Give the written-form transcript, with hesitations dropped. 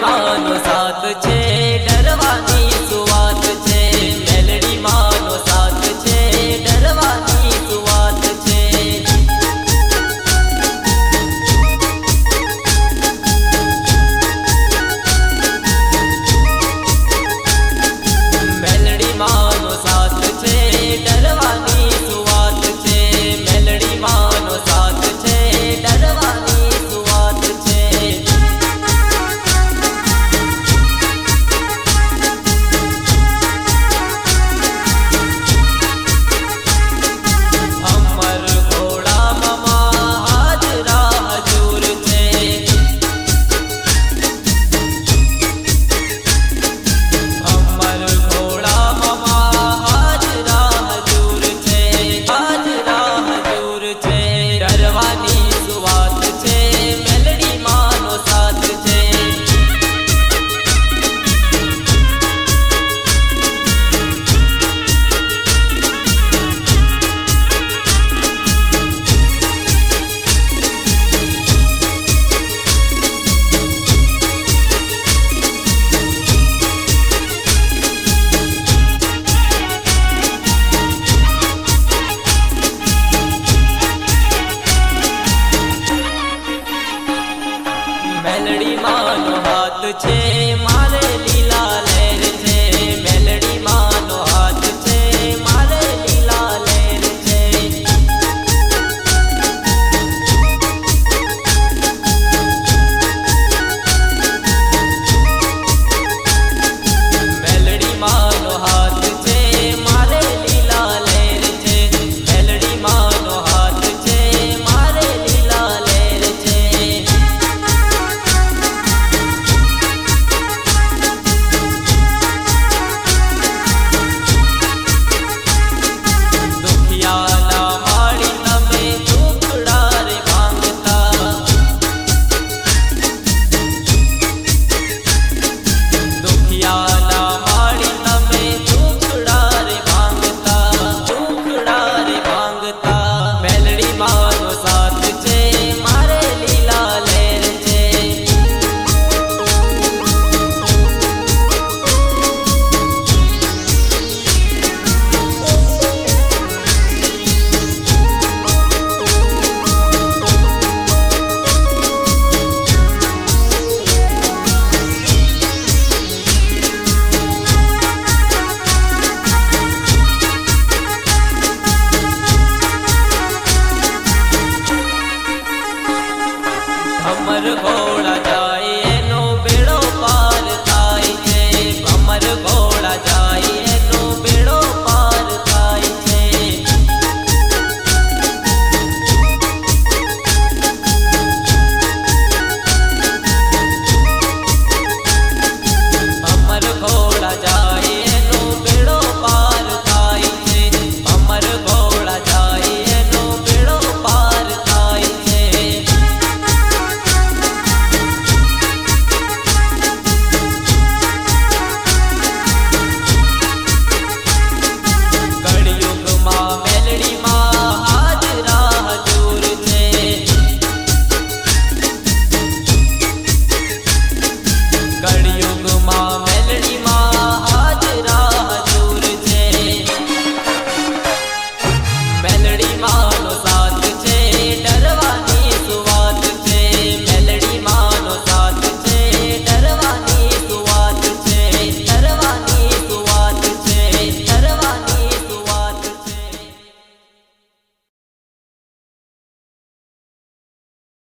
માનો સાથ છે ડરવાની શું વાત છે મેલડી માનો સાથ છે ડરવાની શું વાત છે મેલડી માનો સાથ છે ડરવાની શું વાત છે મેલડી માનો સાથ છે ડરવાની શું વાત છે અમર ઘોડામાં હાજરા હજૂર છે અમર ઘોડામાં હાજરા હજૂર છે હાજરા હજૂર છે ડરવાની શું વાત છે મેલડી માનો સાથ છે મેલડી માનો હાથ છે